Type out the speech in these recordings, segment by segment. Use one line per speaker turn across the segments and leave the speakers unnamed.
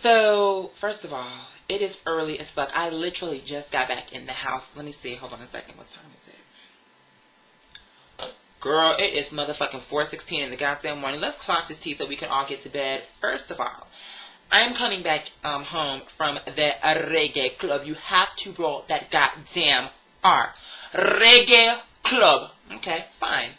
So, first of all, it is early as fuck. I literally just got back in the house. Let me see. Hold on a second. What time is it? Girl, it is motherfucking 4:16 in the goddamn morning. Let's clock this tea so we can all get to bed. First of all, I'm coming back home from the Reggae Club. You have to roll that goddamn R. Reggae Club. Okay, fine.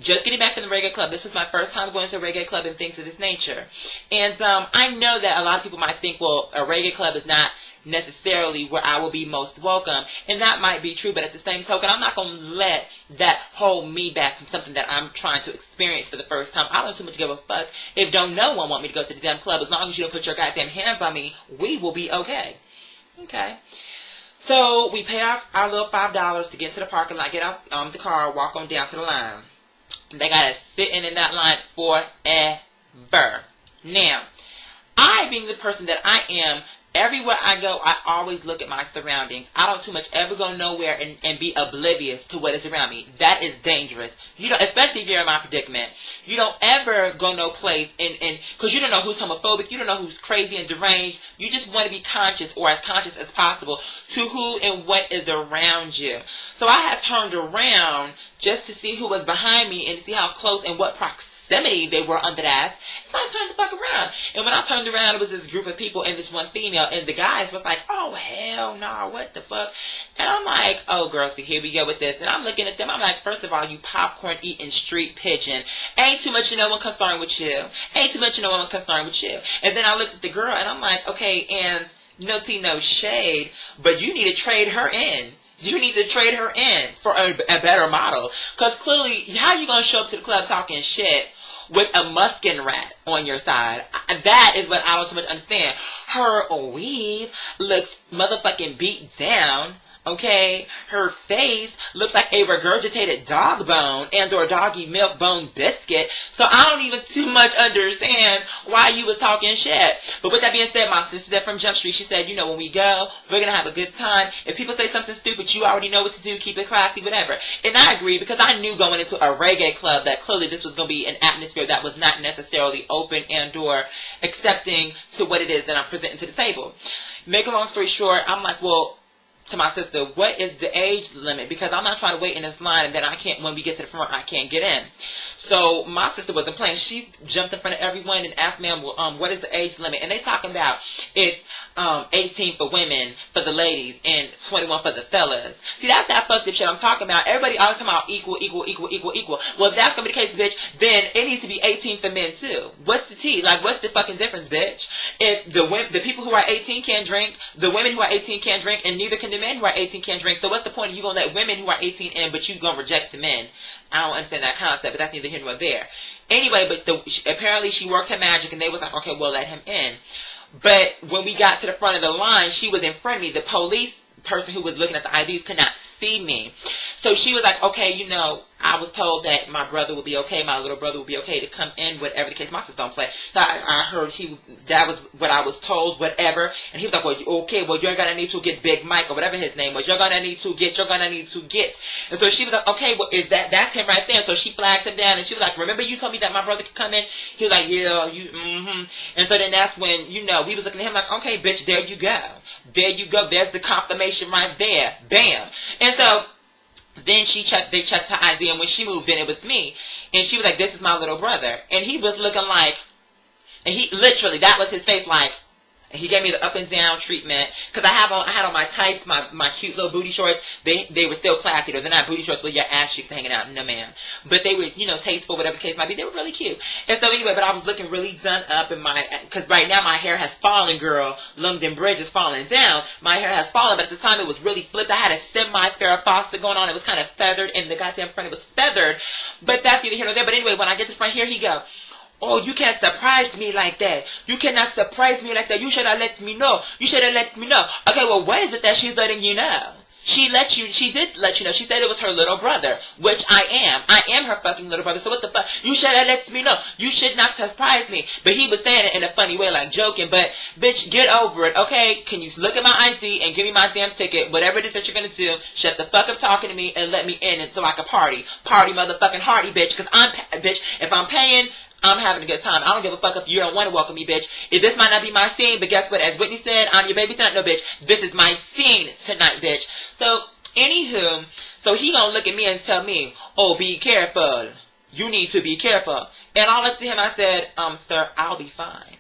Just getting back from the Reggae Club. This was my first time going to a Reggae Club and things of this nature. And I know that a lot of people might think, well, a Reggae Club is not necessarily where I will be most welcome. And that might be true, but at the same token, I'm not going to let that hold me back from something that I'm trying to experience for the first time. I don't too much give a fuck if no one want me to go to the damn club. As long as you don't put your goddamn hands on me, we will be okay. Okay. So we pay our little $5 to get into the parking lot, get out the car, walk on down to the line. They got us sitting in that line forever. Now, I being the person that I am, everywhere I go, I always look at my surroundings. I don't too much ever go nowhere and be oblivious to what is around me. That is dangerous. You know, especially if you're in my predicament. You don't ever go no place because you don't know who's homophobic, you don't know who's crazy and deranged. You just want to be conscious, or as conscious as possible, to who and what is around you. So I had turned around just to see who was behind me and to see how close and what proximity they were under that. So I turned the fuck around. And when I turned around, it was this group of people and this one female. And the guys was like, oh, hell no, what the fuck? And I'm like, oh, girls, here we go with this. And I'm looking at them. I'm like, first of all, you popcorn eating street pigeon. Ain't too much of no one concerned with you. Ain't too much of no one concerned with you. And then I looked at the girl and I'm like, okay, and no tea, no shade, but you need to trade her in. You need to trade her in for a better model. Because clearly, how you going to show up to the club talking shit with a muskin rat on your side? That is what I don't too much understand. Her weave looks motherfucking beat down. Okay, her face looks like a regurgitated dog bone and or doggy milk bone biscuit. So I don't even too much understand why you was talking shit. But with that being said, my sister said from Jump Street, she said, you know, when we go, we're going to have a good time. If people say something stupid, you already know what to do. Keep it classy, whatever. And I agree, because I knew going into a reggae club that clearly this was going to be an atmosphere that was not necessarily open and or accepting to what it is that I'm presenting to the table. Make a long story short, I'm like, well, to my sister, what is the age limit? Because I'm not trying to wait in this line and then I can't, when we get to the front, I can't get in. So my sister wasn't playing. She jumped in front of everyone and asked me, what is the age limit? And they talking about it's 18 for women, for the ladies, and 21 for the fellas. See, that's that fucked up shit I'm talking about. Everybody always talking about equal. Well, if that's gonna be the case, bitch, then it needs to be 18 for men too. What's the tea? Like, what's the fucking difference, bitch? If the people who are 18 can't drink, the women who are 18 can't drink, and neither can the men who are 18 can't drink. So what's the point of you gonna let women who are 18 in, but you gonna reject the men? I don't understand that concept, but that's neither here nor there. Anyway, but apparently she worked her magic, and they was like, okay, we'll let him in. But when we got to the front of the line, she was in front of me. The police person who was looking at the IDs could not see me. So she was like, okay, you know, I was told that my brother would be okay, my little brother would be okay to come in, whatever the case. My sister don't play. So I heard that was what I was told, whatever. And he was like, well, okay, well, you're gonna need to get Big Mike, or whatever his name was. You're gonna need to get. And so she was like, okay, well, that's him right there. So she flagged him down, and she was like, remember you told me that my brother could come in? He was like, yeah, And so then that's when, you know, we was looking at him like, okay, bitch, there you go. There you go. There's the confirmation right there. Bam. And so then they checked her ID, and when she moved in, it was me. And she was like, this is my little brother. And he was looking like, and he literally, that was his face, like, and he gave me the up and down treatment. Because I had on my tights, my cute little booty shorts. They were still classy, though. They're not booty shorts with your ass cheeks hanging out. No, ma'am. But they were, you know, tasteful, whatever the case might be. They were really cute. And so anyway, but I was looking really done up in because right now my hair has fallen, girl. London Bridge is falling down. My hair has fallen, but at the time it was really flipped. I had a semi-Farrah Fawcett going on. It was kind of feathered, and the goddamn front, it was feathered. But that's neither here nor there. But anyway, when I get to the front, here he go. Oh, you can't surprise me like that. You cannot surprise me like that. You should have let me know. You should have let me know. Okay, well, what is it that she's letting you know? She did let you know. She said it was her little brother, which I am. I am her fucking little brother. So what the fuck? You should have let me know. You should not surprise me. But he was saying it in a funny way, like joking. But, bitch, get over it, okay? Can you look at my ID and give me my damn ticket? Whatever it is that you're gonna do, shut the fuck up talking to me and let me in, and so I can party. Party motherfucking hardy, bitch. Because bitch, if I'm paying, I'm having a good time. I don't give a fuck if you don't want to welcome me, bitch. If this might not be my scene, but guess what? As Whitney said, I'm your baby tonight. No, bitch. This is my scene tonight, bitch. So, anywho, so he gonna look at me and tell me, oh, be careful. You need to be careful. And I looked at him, I said, sir, I'll be fine.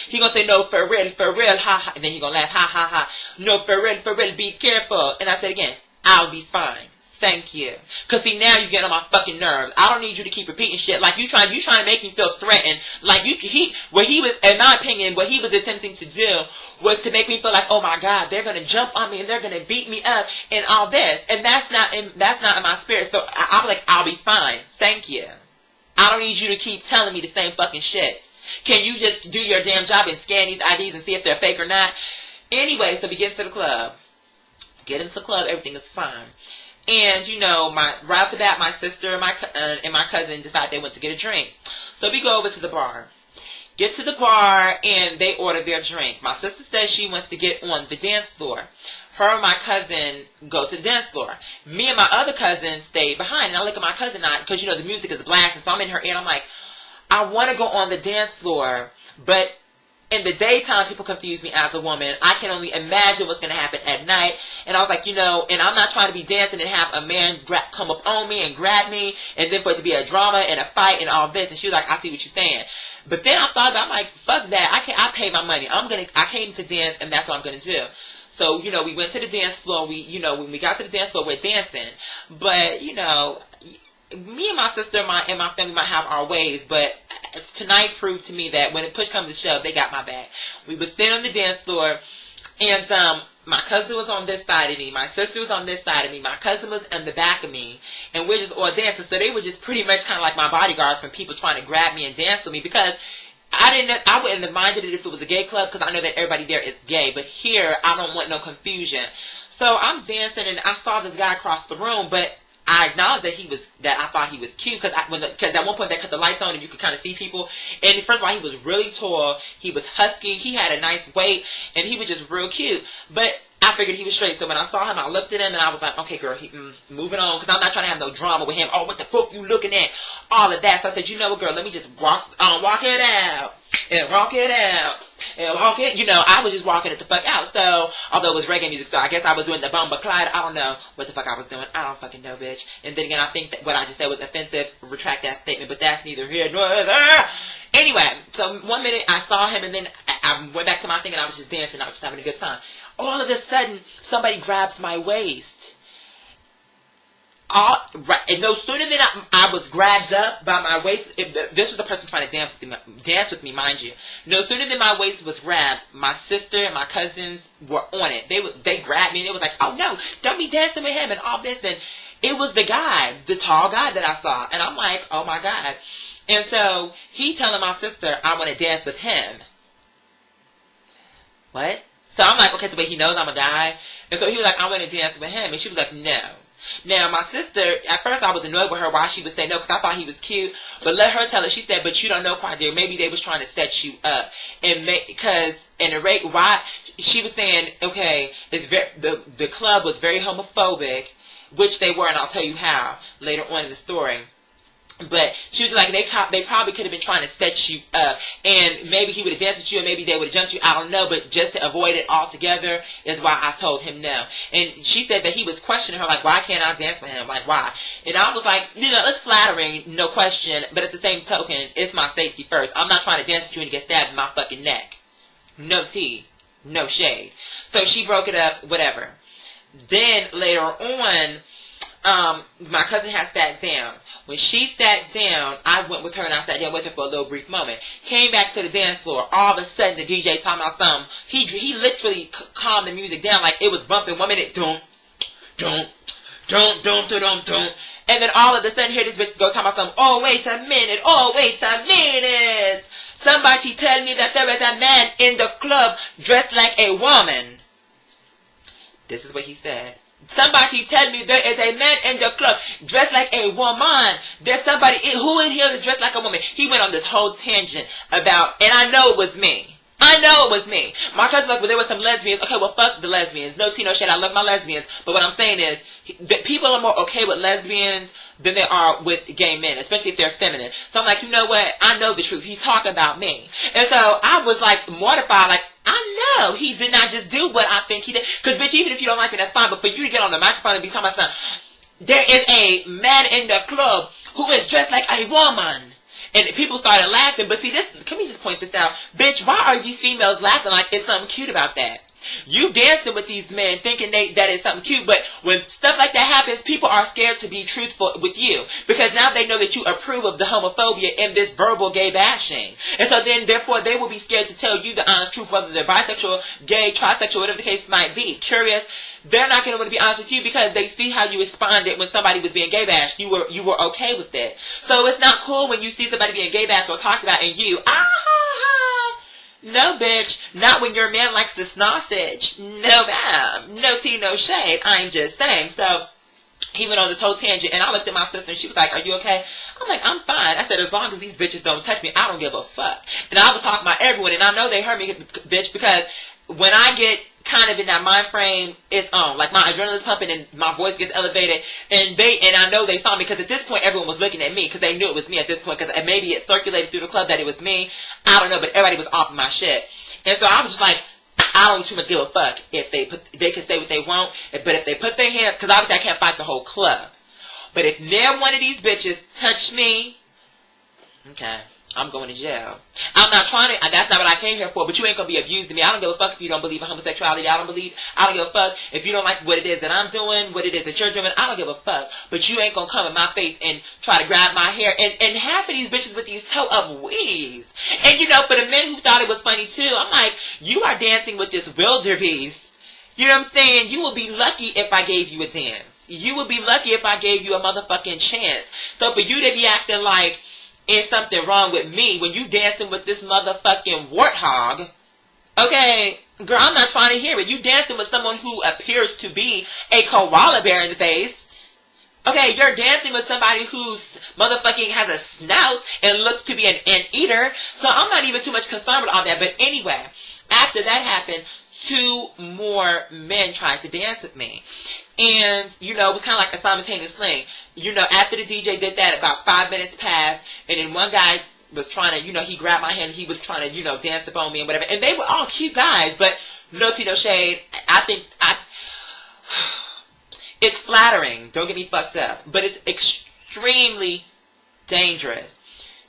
He gonna say, no, for real, ha, ha. And then he gonna laugh, ha, ha, ha. No, for real, be careful. And I said again, I'll be fine. Thank you. Cause see, now you're getting on my fucking nerves. I don't need you to keep repeating shit. Like you trying to make me feel threatened. Like what he was, in my opinion, what he was attempting to do was to make me feel like, oh my God, they're gonna jump on me and they're gonna beat me up and all this. And that's not in my spirit. So I was like, I'll be fine. Thank you. I don't need you to keep telling me the same fucking shit. Can you just do your damn job and scan these IDs and see if they're fake or not? Anyway, so we get to the club. Get into the club, everything is fine. And, you know, right off the bat, my sister and my cousin decided they went to get a drink. So we go over to the bar. Get to the bar, and they order their drink. My sister says she wants to get on the dance floor. Her and my cousin go to the dance floor. Me and my other cousin stay behind. And I look at my cousin, because, you know, the music is blasting. So I'm in her ear, and I'm like, I want to go on the dance floor, but in the daytime, people confuse me as a woman. I can only imagine what's going to happen at night. And I was like, you know, and I'm not trying to be dancing and have a man come up on me and grab me, and then for it to be a drama and a fight and all this. And she was like, I see what you're saying. But then I thought about, I'm like, fuck that. I pay my money. I came to dance, and that's what I'm going to do. So, you know, we went to the dance floor. When we got to the dance floor, we're dancing. But, you know, me and my sister and my family might have our ways, but tonight proved to me that when it push comes to shove, they got my back. We were sitting on the dance floor, and my cousin was on this side of me, my sister was on this side of me, my cousin was in the back of me, and we're just all dancing. So they were just pretty much kind of like my bodyguards from people trying to grab me and dance with me, because I wouldn't have minded it if it was a gay club, because I know that everybody there is gay, but here I don't want no confusion. So I'm dancing, and I saw this guy across the room, but I acknowledged that I thought he was cute, because at one point they cut the lights on and you could kind of see people. And first of all, he was really tall, he was husky, he had a nice weight, and he was just real cute. But I figured he was straight, so when I saw him, I looked at him and I was like, okay, girl, moving on, because I'm not trying to have no drama with him. Oh, what the fuck you looking at? All of that. So I said, you know what, girl, let me just walk it out, and walk it out. And walking, you know, I was just walking it the fuck out. So, although it was reggae music, so I guess I was doing the Bumba Clyde. I don't know what the fuck I was doing. I don't fucking know, bitch. And then again, I think that what I just said was offensive. Retract that statement, but that's neither here nor there. Anyway, so 1 minute I saw him, and then I went back to my thing, and I was just dancing. I was just having a good time. All of a sudden, somebody grabs my waist. And no sooner than I was grabbed up by my waist, this was a person trying to dance with me, mind you. No sooner than my waist was grabbed, my sister and my cousins were on it. They grabbed me, and it was like, oh no, don't be dancing with him and all this. And it was the guy, the tall guy that I saw. And I'm like, oh my God. And so he telling my sister, I want to dance with him. What? So I'm like, okay, so wait, he knows I'm a guy. And so he was like, I want to dance with him. And she was like, no. Now, my sister, at first I was annoyed with her why she would say no, because I thought he was cute. But let her tell it. She said, but you don't know quite there. Maybe they was trying to set you up. And why she was saying, okay, the club was very homophobic, which they were, and I'll tell you how later on in the story. But she was like, they probably could have been trying to set you up, and maybe he would have danced with you, and maybe they would have jumped you. I don't know, but just to avoid it altogether is why I told him no. And she said that he was questioning her, like, why can't I dance with him? Like, why? And I was like, you know, it's flattering, no question, but at the same token, it's my safety first. I'm not trying to dance with you and get stabbed in my fucking neck. No tea, no shade. So she broke it up, whatever. Then later on, my cousin had sat down. When she sat down, I went with her and I sat down with her for a little brief moment. Came back to the dance floor. All of a sudden, the DJ talking about something. He literally calmed the music down like it was bumping. 1 minute, dum, dum, dum, dum, dum, dum. And then all of a sudden, here this bitch go talking about something. Oh, wait a minute. Oh, wait a minute. Somebody tell me that there is a man in the club dressed like a woman. This is what he said. Somebody tell me there is a man in the club dressed like a woman. There's somebody who in here is dressed like a woman. He went on this whole tangent about, and I know it was me. I know it was me. My cousin's like, well, there were some lesbians. Okay, well, fuck the lesbians. No tea, no shit. I love my lesbians. But what I'm saying is that people are more okay with lesbians than they are with gay men, especially if they're feminine. So I'm like, you know what? I know the truth. He's talking about me. And so I was like mortified, like, I know he did not just do what I think he did. Because, bitch, even if you don't like me, that's fine. But for you to get on the microphone and be talking about something, there is a man in the club who is dressed like a woman. And people started laughing. But see, this, let me just point this out. Bitch, why are these females laughing like it's something cute about that? You dancing with these men thinking that is something cute, but when stuff like that happens, people are scared to be truthful with you. Because now they know that you approve of the homophobia and this verbal gay bashing. And so then, therefore, they will be scared to tell you the honest truth, whether they're bisexual, gay, trisexual, whatever the case might be. Curious. They're not going to want to be honest with you because they see how you responded when somebody was being gay bashed. You were okay with it. So it's not cool when you see somebody being gay bashed or talked about and you, no, bitch. Not when your man likes the sausage. No, ma'am. No tea, no shade. I'm just saying. So he went on this whole tangent, and I looked at my sister, and she was like, are you okay? I'm like, I'm fine. I said, as long as these bitches don't touch me, I don't give a fuck. And I was talking about everyone, and I know they heard me, bitch, because when I get kind of in that mind frame, it's on. Like, my adrenaline's pumping and my voice gets elevated. And I know they saw me because at this point, everyone was looking at me because they knew it was me at this point because maybe it circulated through the club that it was me. I don't know, but everybody was off of my shit. And so I was just like, I don't too much give a fuck if they can say what they want. But if they put their hands, because obviously I can't fight the whole club. But if near one of these bitches touch me, okay, I'm going to jail. I'm not trying to, that's not what I came here for, but you ain't going to be abusing me. I don't give a fuck if you don't believe in homosexuality. I don't give a fuck if you don't like what it is that I'm doing, what it is that you're doing. I don't give a fuck. But you ain't going to come in my face and try to grab my hair. And half of these bitches with these toe-up weaves. And, you know, for the men who thought it was funny, too, I'm like, you are dancing with this wildebeest. You know what I'm saying? You will be lucky if I gave you a dance. You would be lucky if I gave you a motherfucking chance. So for you to be acting like it's something wrong with me when you dancing with this motherfucking warthog, okay, girl, I'm not trying to hear it. You dancing with someone who appears to be a koala bear in the face. Okay, you're dancing with somebody who's motherfucking has a snout and looks to be an anteater. So I'm not even too much concerned with all that. But anyway, after that happened, 2 more men tried to dance with me. And, you know, it was kind of like a simultaneous thing. You know, after the DJ did that, about 5 minutes passed, and then one guy was trying to, you know, he grabbed my hand, and he was trying to, you know, dance up on me and whatever. And they were all cute guys, but no tea, no shade. It's flattering. Don't get me fucked up. But it's extremely dangerous.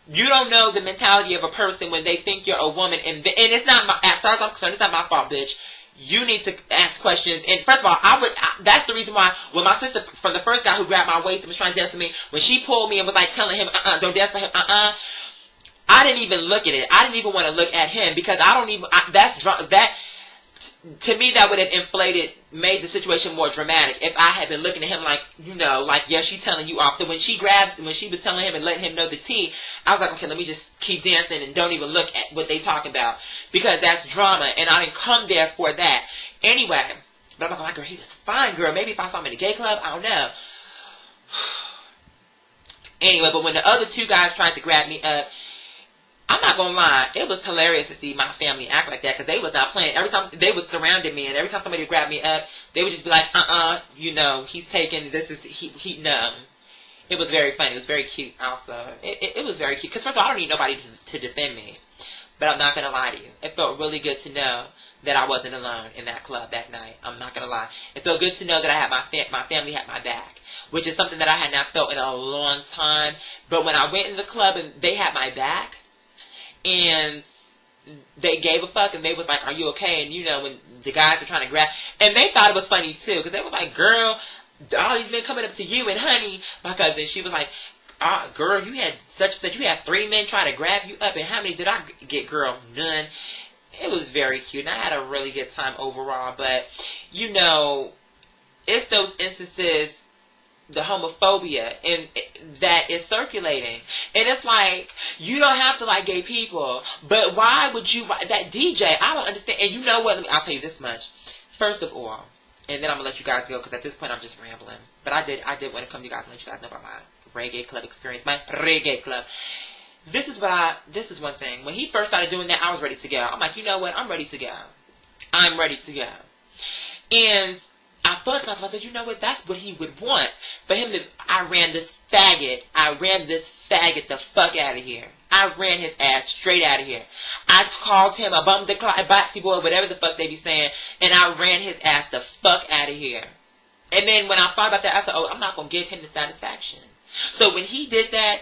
You don't know the mentality of a person when they think you're a woman, and it's not my, as far as I'm concerned, it's not my fault, bitch. You need to ask questions. And first of all, that's the reason why when my sister, from the first guy who grabbed my waist and was trying to dance with me, when she pulled me and was like telling him, don't dance for him, I didn't even look at it. I didn't even want to look at him because to me, that would have made the situation more dramatic if I had been looking at him like, you know, like, yeah, she's telling you off. So when she was telling him and letting him know the tea, I was like, okay, let me just keep dancing and don't even look at what they talk about because that's drama and I didn't come there for that. Anyway, but I'm like, girl, he was fine, girl. Maybe if I saw him in a gay club, I don't know. Anyway, but when the other 2 guys tried to grab me up, I'm not gonna lie, it was hilarious to see my family act like that because they was not playing. Every time they was surrounding me, and every time somebody would grab me up, they would just be like, you know, he's taking this is no. It was very funny. It was very cute. Also, it was very cute because first of all, I don't need nobody to defend me, but I'm not gonna lie to you. It felt really good to know that I wasn't alone in that club that night. I'm not gonna lie. It felt good to know that I had my family had my back, which is something that I had not felt in a long time. But when I went in the club and they had my back. And they gave a fuck, and they was like, are you okay? And, you know, when the guys were trying to grab, and they thought it was funny, too, because they were like, girl, all these men coming up to you, and honey, my cousin, she was like, girl, you had you had 3 men trying to grab you up, and how many did I get, girl? None. It was very cute, and I had a really good time overall, but, you know, it's those instances, the homophobia and that is circulating. And it's like, you don't have to like gay people, but why would you, that DJ, I don't understand. And you know what, I'll tell you this much. First of all, and then I'm going to let you guys go because at this point I'm just rambling. But I did want to come to you guys and let you guys know about my reggae club experience, my reggae club. this is one thing. When he first started doing that, I was ready to go. I'm like, you know what? I'm ready to go. I'm ready to go. And I thought to myself, I said, you know what? That's what he would want. For him to, I ran this faggot the fuck out of here. I ran his ass straight out of here. I called him a bum decline, a boxy boy, whatever the fuck they be saying, and I ran his ass the fuck out of here. And then when I thought about that, I said, oh, I'm not going to give him the satisfaction. So when he did that,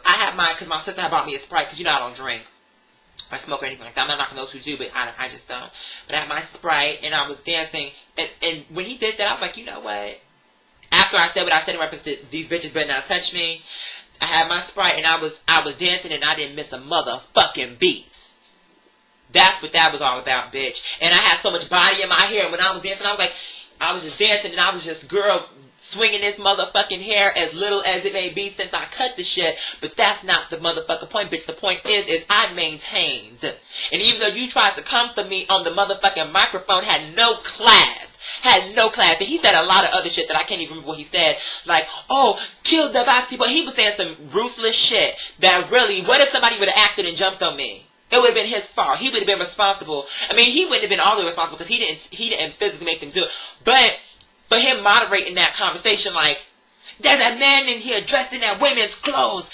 I had because my sister had bought me a Sprite, because you know I don't drink or smoke or anything like that. I'm not knocking those who do, but I just don't. But I had my Sprite, and I was dancing, and when he did that, I was like, you know what? After I said what I said in reference to these bitches better not touch me, I had my Sprite, and I was dancing, and I didn't miss a motherfucking beat. That's what that was all about, bitch. And I had so much body in my hair, and when I was dancing, I was just dancing, and I was just, girl, swinging this motherfucking hair as little as it may be since I cut the shit. But that's not the motherfucking point, bitch. The point is I maintained. And even though you tried to come for me on the motherfucking microphone, had no class. And he said a lot of other shit that I can't even remember what he said. Like, oh, kill the boxy boy. He was saying some ruthless shit that really, what if somebody would have acted and jumped on me? It would have been his fault. He would have been responsible. I mean, he wouldn't have been all the way responsible because he didn't physically make them do it. But for him moderating that conversation, like, there's a man in here dressed in that women's clothes.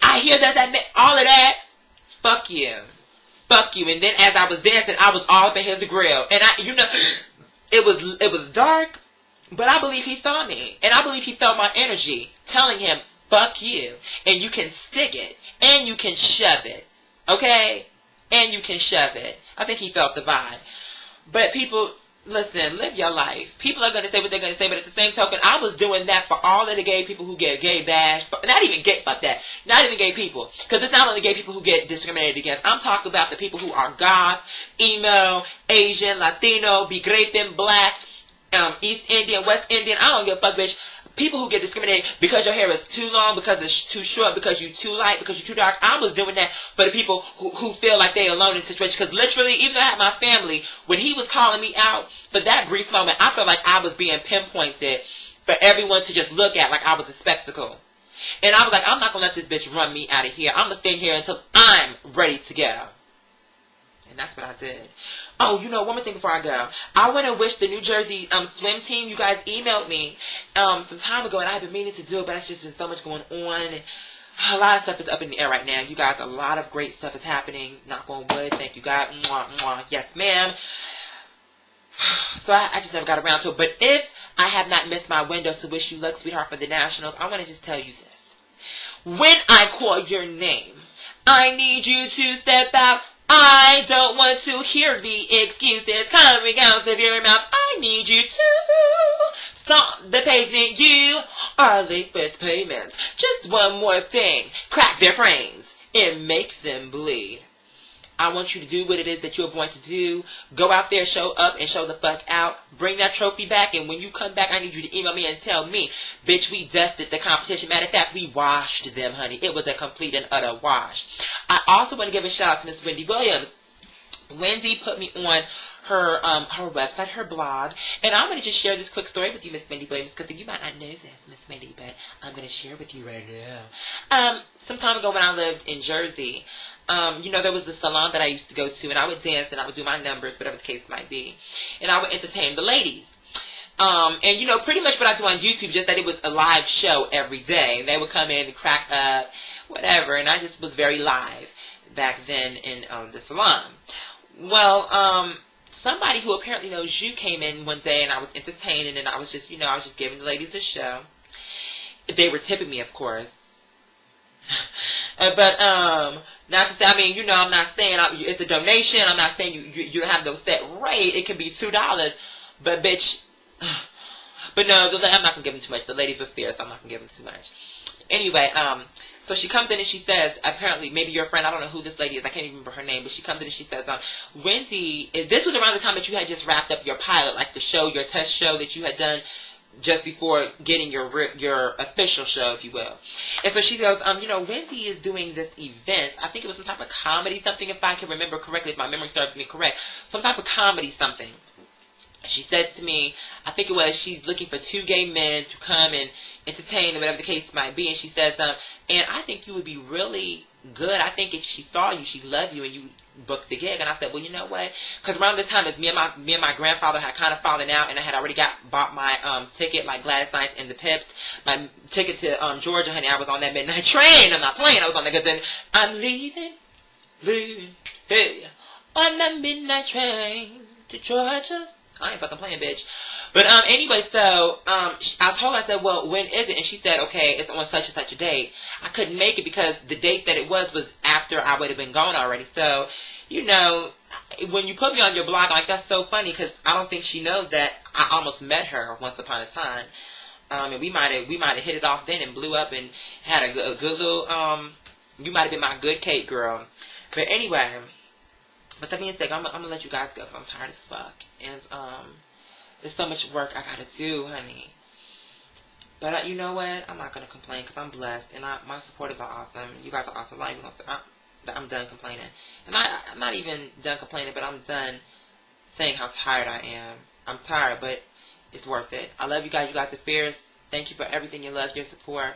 I hear there's that man, all of that. Fuck you. Fuck you. And then as I was dancing, I was all up in his grill. And it was dark, but I believe he saw me. And I believe he felt my energy telling him, fuck you. And you can stick it. And you can shove it. Okay? And you can shove it. I think he felt the vibe. But people, listen, live your life. People are going to say what they're going to say, but at the same token, I was doing that for all of the gay people who get gay bashed. Not even gay, fuck that. Not even gay people. Because it's not only gay people who get discriminated against. I'm talking about the people who are goth, emo, Asian, Latino, be graping, black, East Indian, West Indian. I don't give a fuck, bitch. People who get discriminated because your hair is too long, because it's too short, because you're too light, because you're too dark. I was doing that for the people who feel like they're alone in the situation. Because literally, even though I had my family, when he was calling me out for that brief moment, I felt like I was being pinpointed for everyone to just look at like I was a spectacle. And I was like, I'm not going to let this bitch run me out of here. I'm going to stay here until I'm ready to go. And that's what I did. Oh, you know, one more thing before I go. I want to wish the New Jersey swim team, you guys emailed me some time ago, and I've been meaning to do it, but it's just been so much going on. And a lot of stuff is up in the air right now. You guys, a lot of great stuff is happening. Knock on wood. Thank you, God. Mwah, mwah. Yes, ma'am. So I just never got around to it. But if I have not missed my window to wish you luck, sweetheart, for the Nationals, I want to just tell you this. When I call your name, I need you to step out. I don't want to hear the excuses coming out of your mouth. I need you to stop the pavement. You are late with payments. Just one more thing. Crack their frames. It makes them bleed. I want you to do what it is that you're going to do. Go out there, show up, and show the fuck out. Bring that trophy back, and when you come back, I need you to email me and tell me, bitch, we dusted the competition. Matter of fact, we washed them, honey. It was a complete and utter wash. I also want to give a shout out to Miss Wendy Williams. Wendy put me on her website, her blog, and I'm going to just share this quick story with you, Miss Wendy Williams, because you might not know this, Miss Wendy, but I'm going to share with you right now. Some time ago when I lived in Jersey, you know, there was this salon that I used to go to, and I would dance, and I would do my numbers, whatever the case might be, and I would entertain the ladies. And, you know, pretty much what I do on YouTube, just that it was a live show every day, and they would come in and crack up, whatever, and I just was very live back then in the salon. Well, somebody who apparently knows you came in one day, and I was entertaining, and I was just, you know, I was just giving the ladies a show. They were tipping me, of course. But, not to say, I mean, you know, I'm not saying it's a donation. I'm not saying you have no set rate. It can be $2. But, bitch, but no, I'm not going to give them too much. The ladies were fierce, so I'm not going to give them too much. Anyway, so she comes in and she says, apparently, maybe your friend, I don't know who this lady is, I can't even remember her name, but she comes in and she says, Wendy, this was around the time that you had just wrapped up your pilot, like the show, your test show that you had done just before getting your official show, if you will. And so she goes, you know, Wendy is doing this event. I think it was some type of comedy something, if I can remember correctly, if my memory serves me correct. Some type of comedy something. She said to me, I think it was, she's looking for 2 gay men to come and entertain, or whatever the case might be. And she says, and I think you would be really good. I think if she saw you, she loved you, and you booked the gig. And I said, well, you know what? Because around this time, me and my grandfather had kind of fallen out, and I had already bought my ticket, like Gladys Knight and the Pips, my ticket to Georgia, honey. I was on that midnight train. I'm not playing. I was on that, because then I'm leaving, hey, on that midnight train to Georgia. I ain't fucking playing, bitch. But anyway, so I told her, I said, well, when is it? And she said, okay, it's on such and such a date. I couldn't make it because the date that it was after I would have been gone already. So, you know, when you put me on your blog, like, that's so funny, because I don't think she knows that I almost met her once upon a time. And we might have hit it off then and blew up and had a good little, you might have been my good Kate girl. But anyway, but that being said, I'm gonna let you guys go, because I'm tired as fuck. And, there's so much work I gotta do, honey. But you know what? I'm not gonna complain, because I'm blessed, and my supporters are awesome. You guys are awesome. I'm done complaining. And I'm not even done complaining, but I'm done saying how tired I am. I'm tired, but it's worth it. I love you guys. You guys are fierce. Thank you for everything, your love, your support.